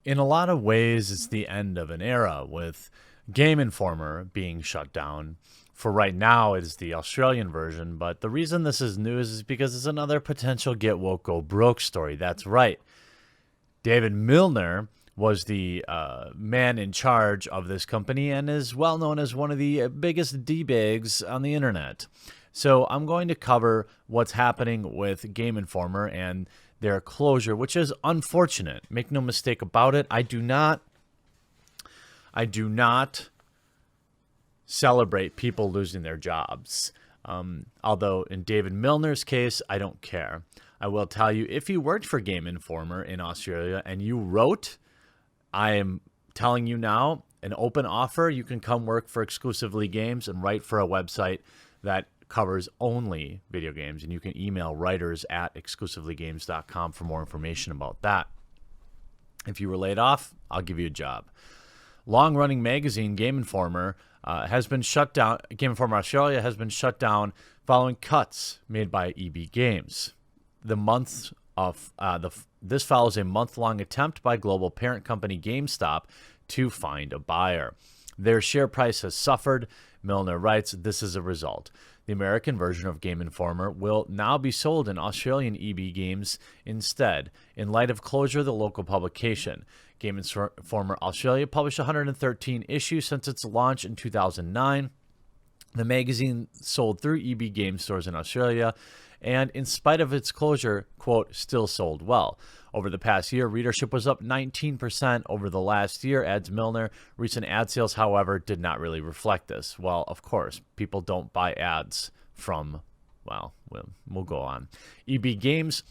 In a lot of ways, it's the end of an era with Game Informer being shut down. For right now, it is the Australian version, but the reason this is news is because it's another potential get woke, go broke story. That's right. David Milner was the man in charge of this company and is well known as one of the biggest D-bags on the internet. So I'm going to cover what's happening with Game Informer and their closure, which is unfortunate. Make no mistake about it. I do not celebrate people losing their jobs. Although in David Milner's case, I don't care. I will tell you, if you worked for Game Informer in Australia and you wrote, I am telling you now, an open offer, you can come work for Exclusively Games and write for a website that covers only video games. And you can email writers@exclusivelygames.com for more information about that. If you were laid off, I'll give you a job. Long-running magazine Game Informer has been shut down. Game Informer Australia has been shut down following cuts made by EB Games. This follows a month-long attempt by global parent company GameStop to find a buyer. Their share price has suffered. Milner writes, this is a result. The American version of Game Informer will now be sold in Australian EB Games instead. In light of closure of the local publication, Game Informer Australia published 113 issues since its launch in 2009. The magazine sold through EB Games stores in Australia, and in spite of its closure, quote, still sold well. Over the past year, readership was up 19% over the last year, adds Milner. Recent ad sales, however, did not really reflect this. Well, of course, people don't buy ads from, well, we'll go on. EB Games,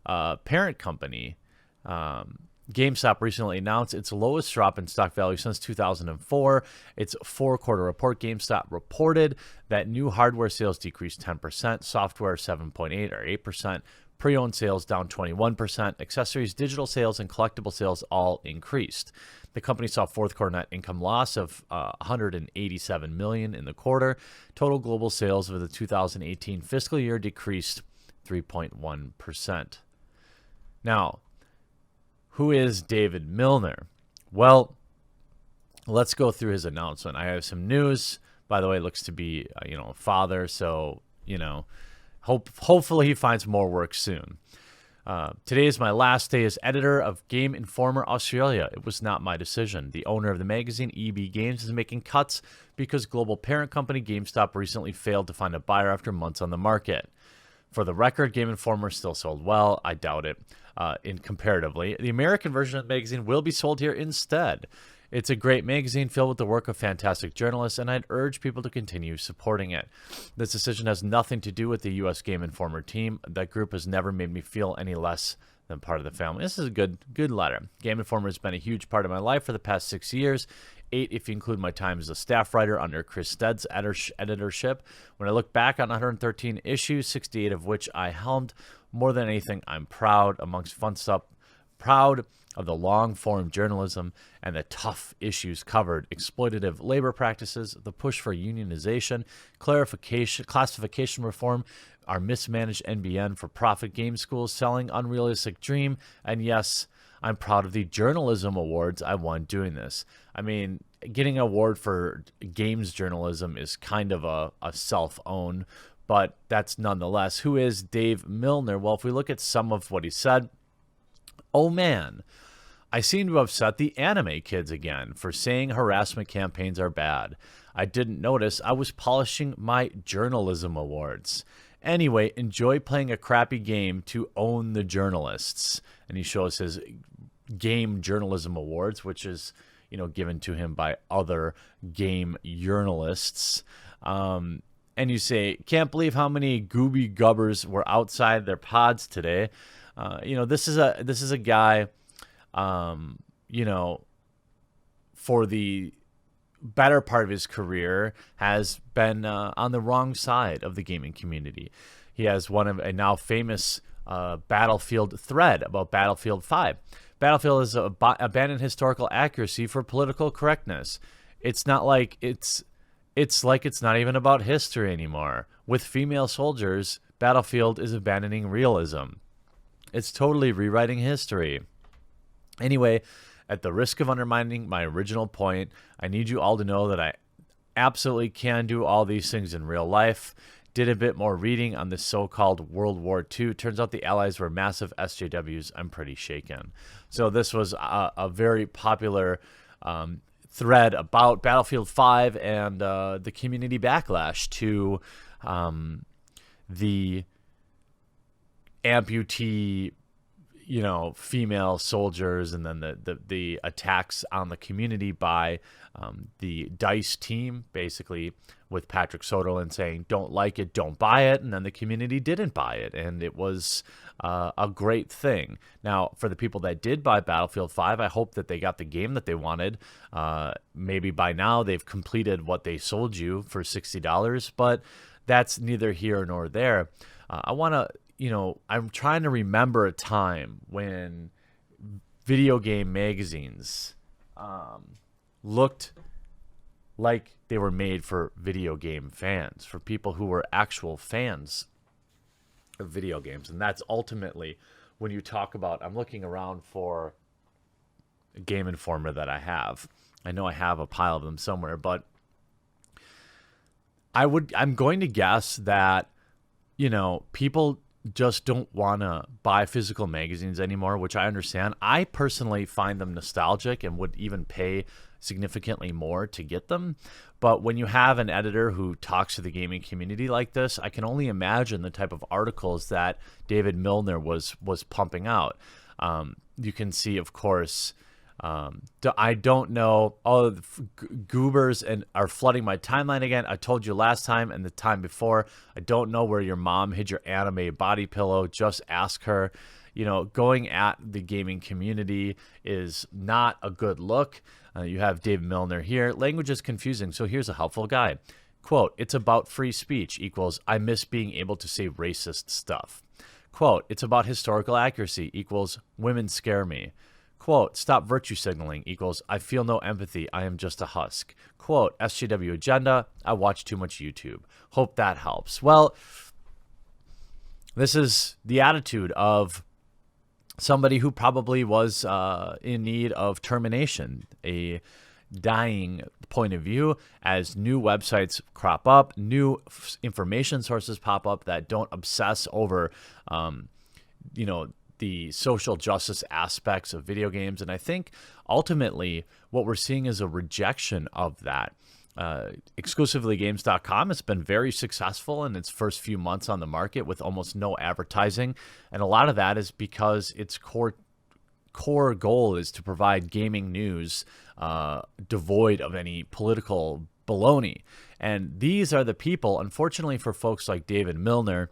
parent company, GameStop recently announced its lowest drop in stock value since 2004. Its four-quarter report, GameStop reported that new hardware sales decreased 10%, software 7.8 or 8%, pre-owned sales down 21%, accessories, digital sales, and collectible sales all increased. The company saw fourth quarter net income loss of $187 million in the quarter. Total global sales for the 2018 fiscal year decreased 3.1%. Now, who is David Milner? Well, let's go through his announcement. I have some news. By the way, looks to be a father, so hopefully he finds more work soon. Today is my last day as editor of Game Informer Australia. It was not my decision. The owner of the magazine, EB Games, is making cuts because global parent company GameStop recently failed to find a buyer after months on the market. For the record, Game Informer still sold well. I doubt it. Comparatively, the American version of the magazine will be sold here instead. It's a great magazine filled with the work of fantastic journalists, and I'd urge people to continue supporting it. This decision has nothing to do with the U.S. Game Informer team. That group has never made me feel any less than part of the family. This is a good letter. Game Informer has been a huge part of my life for the past 6 years. 8 if you include my time as a staff writer under Chris Stead's editorship. When I look back on 113 issues, 68 of which I helmed, more than anything, I'm proud, amongst fun stuff, proud of the long-form journalism and the tough issues covered: exploitative labor practices, the push for unionization, classification reform, our mismanaged NBN for profit game schools selling unrealistic dream, and yes, I'm proud of the journalism awards I won doing this. I mean, getting an award for games journalism is kind of a self-own, but that's nonetheless. Who is Dave Milner? Well, if we look at some of what he said, oh man, I seem to have upset the anime kids again for saying harassment campaigns are bad. I didn't notice I was polishing my journalism awards. Anyway, enjoy playing a crappy game to own the journalists. And he shows his game journalism awards, which is, given to him by other game journalists. And you say, can't believe how many gooby gubbers were outside their pods today. This is a guy, for the better part of his career has been on the wrong side of the gaming community. He has one of a now famous Battlefield thread about Battlefield 5. Battlefield is abandoned historical accuracy for political correctness. It's not like it's like it's not even about history anymore. With female soldiers, Battlefield is abandoning realism. It's totally rewriting history. Anyway, at the risk of undermining my original point, I need you all to know that I absolutely can do all these things in real life. Did a bit more reading on the so-called World War II. Turns out the Allies were massive SJWs. I'm pretty shaken. So this was a very popular thread about Battlefield 5 and the community backlash to the amputee, female soldiers, and then the attacks on the community by the DICE team, basically with Patrick Soderlund saying, don't like it, don't buy it. And then the community didn't buy it. And it was a great thing. Now, for the people that did buy Battlefield 5, I hope that they got the game that they wanted. Maybe by now they've completed what they sold you for $60, but that's neither here nor there. I want to, I'm trying to remember a time when video game magazines looked like they were made for video game fans, for people who were actual fans of video games. And that's ultimately when you talk about, I'm looking around for a Game Informer that I have. I know I have a pile of them somewhere, but I'm going to guess that, people just don't want to buy physical magazines anymore, which I understand. I personally find them nostalgic and would even pay significantly more to get them. But when you have an editor who talks to the gaming community like this, I can only imagine the type of articles that David Milner was pumping out. You can see, of course, I don't know. All the goobers are flooding my timeline again. I told you last time and the time before, I don't know where your mom hid your anime body pillow. Just ask her. Going at the gaming community is not a good look. You have David Milner here. Language is confusing, so here's a helpful guide. Quote, it's about free speech equals I miss being able to say racist stuff. Quote, it's about historical accuracy equals women scare me. Quote, stop virtue signaling equals I feel no empathy. I am just a husk. Quote, SJW agenda. I watch too much YouTube. Hope that helps. Well, this is the attitude of somebody who probably was in need of termination, a dying point of view as new websites crop up, new information sources pop up that don't obsess over, the social justice aspects of video games. And I think ultimately what we're seeing is a rejection of that. Exclusivelygames.com has been very successful in its first few months on the market with almost no advertising. And a lot of that is because its core goal is to provide gaming news devoid of any political baloney. And these are the people, unfortunately for folks like David Milner,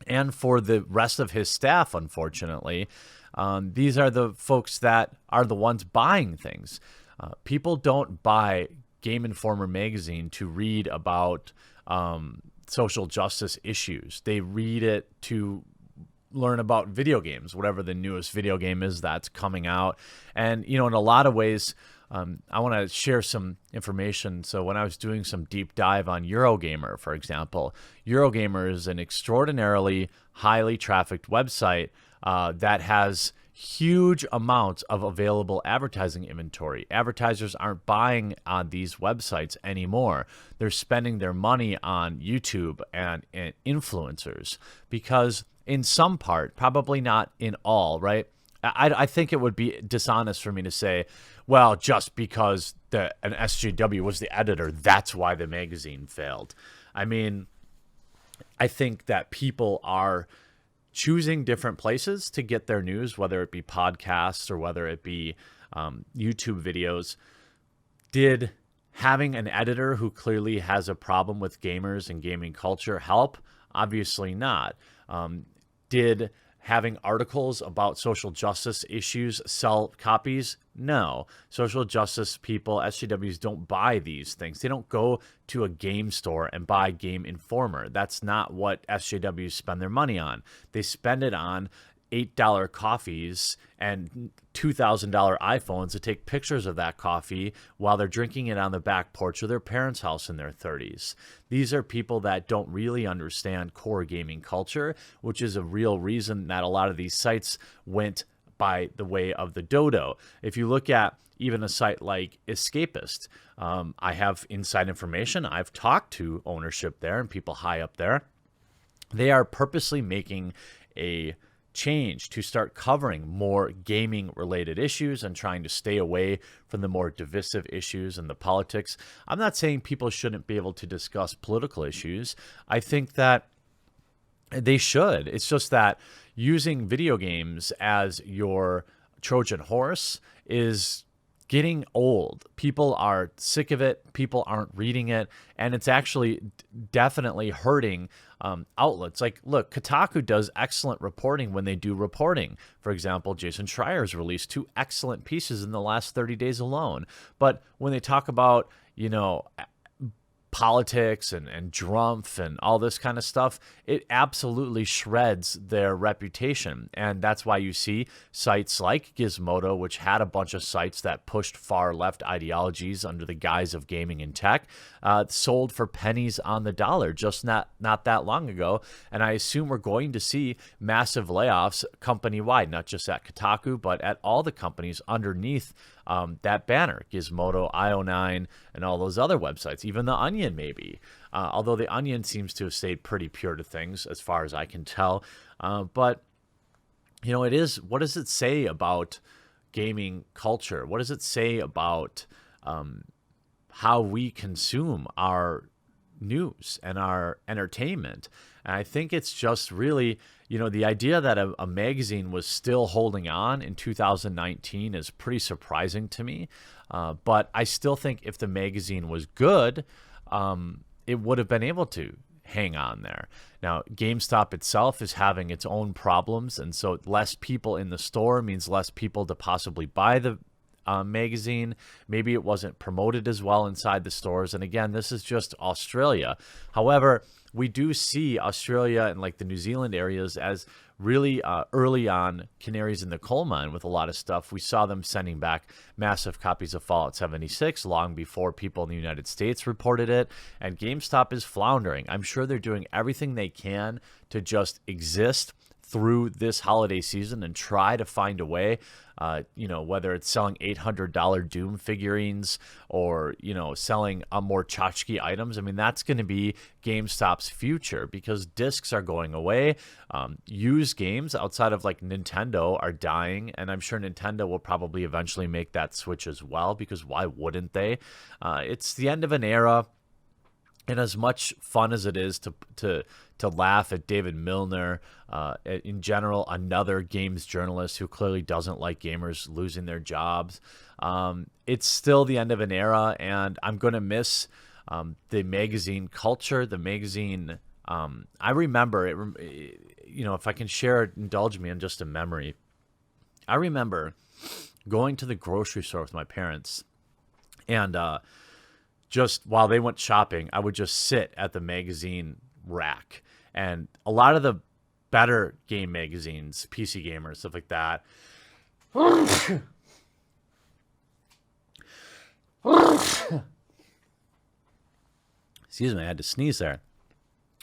and for the rest of his staff, unfortunately, these are the folks that are the ones buying things. People don't buy Game Informer magazine to read about social justice issues. They read it to learn about video games, whatever the newest video game is that's coming out. And, in a lot of ways, I want to share some information. So when I was doing some deep dive on Eurogamer, for example, Eurogamer is an extraordinarily highly trafficked website that has huge amounts of available advertising inventory. Advertisers aren't buying on these websites anymore. They're spending their money on YouTube and influencers because in some part, probably not in all, right? I think it would be dishonest for me to say, well, just because an SJW was the editor, that's why the magazine failed. I mean, I think that people are choosing different places to get their news, whether it be podcasts or whether it be YouTube videos. Did having an editor who clearly has a problem with gamers and gaming culture help? Obviously not. Did having articles about social justice issues sell copies? No. Social justice people, SJWs, don't buy these things. They don't go to a game store and buy Game Informer. That's not what SJWs spend their money on. They spend it on $8 coffees and $2,000 iPhones to take pictures of that coffee while they're drinking it on the back porch of their parents' house in their 30s. These are people that don't really understand core gaming culture, which is a real reason that a lot of these sites went by the way of the dodo. If you look at even a site like Escapist, I have inside information. I've talked to ownership there and people high up there. They are purposely making a change to start covering more gaming related issues and trying to stay away from the more divisive issues and the politics. I'm not saying people shouldn't be able to discuss political issues. I think that they should. It's just that using video games as your Trojan horse is getting old. People are sick of it. People aren't reading it. And it's actually definitely hurting outlets. Like, look, Kotaku does excellent reporting when they do reporting. For example, Jason Schreier's released 2 excellent pieces in the last 30 days alone. But when they talk about, politics and Drumpf and all this kind of stuff, it absolutely shreds their reputation. And that's why you see sites like Gizmodo, which had a bunch of sites that pushed far left ideologies under the guise of gaming and tech, sold for pennies on the dollar just not that long ago. And I assume we're going to see massive layoffs company-wide, not just at Kotaku, but at all the companies underneath that banner, Gizmodo, IO9, and all those other websites, even The Onion maybe. Although The Onion seems to have stayed pretty pure to things as far as I can tell. But, it is, what does it say about gaming culture? What does it say about how we consume our news and our entertainment? And I think it's just really, the idea that a magazine was still holding on in 2019 is pretty surprising to me. But I still think if the magazine was good, it would have been able to hang on there. Now, GameStop itself is having its own problems. And so less people in the store means less people to possibly buy the magazine. Maybe it wasn't promoted as well inside the stores. And again, this is just Australia. However, we do see Australia and like the New Zealand areas as really early on canaries in the coal mine with a lot of stuff. We saw them sending back massive copies of Fallout 76 long before people in the United States reported it. And GameStop is floundering. I'm sure they're doing everything they can to just exist through this holiday season and try to find a way, whether it's selling $800 Doom figurines or, selling more tchotchke items. I mean, that's going to be GameStop's future because discs are going away. Used games outside of like Nintendo are dying. And I'm sure Nintendo will probably eventually make that switch as well, because why wouldn't they? It's the end of an era. And as much fun as it is to laugh at David Milner, in general, another games journalist who clearly doesn't like gamers losing their jobs, it's still the end of an era, and I'm going to miss the magazine culture, the magazine. I remember, if I can share, indulge me in just a memory. I remember going to the grocery store with my parents, and just while they went shopping, I would just sit at the magazine rack. And a lot of the better game magazines, PC Gamer, stuff like that. Excuse me, I had to sneeze there.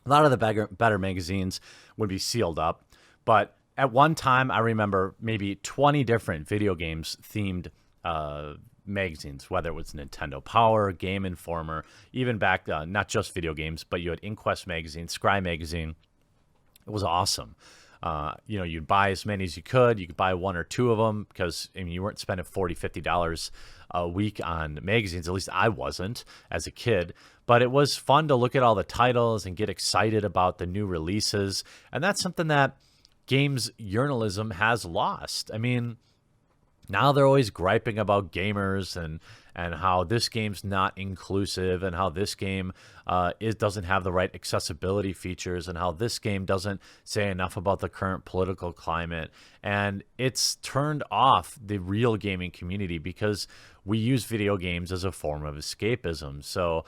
A lot of the better magazines would be sealed up. But at one time, I remember maybe 20 different video games themed magazines, whether it was Nintendo Power, Game Informer, even back, not just video games, but you had Inquest magazine, Scry magazine. It was awesome. You'd buy as many as you could. You could buy 1 or 2 of them because, you weren't spending $40, $50 a week on magazines. At least I wasn't as a kid. But it was fun to look at all the titles and get excited about the new releases. And that's something that games journalism has lost. Now they're always griping about gamers and how this game's not inclusive and how this game doesn't have the right accessibility features and how this game doesn't say enough about the current political climate. And it's turned off the real gaming community because we use video games as a form of escapism. So,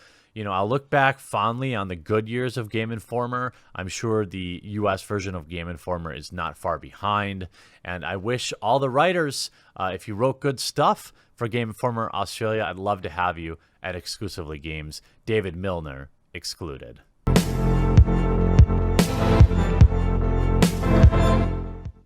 I'll look back fondly on the good years of Game Informer. I'm sure the US version of Game Informer is not far behind. And I wish all the writers, if you wrote good stuff for Game Informer Australia, I'd love to have you at Exclusively Games, David Milner excluded.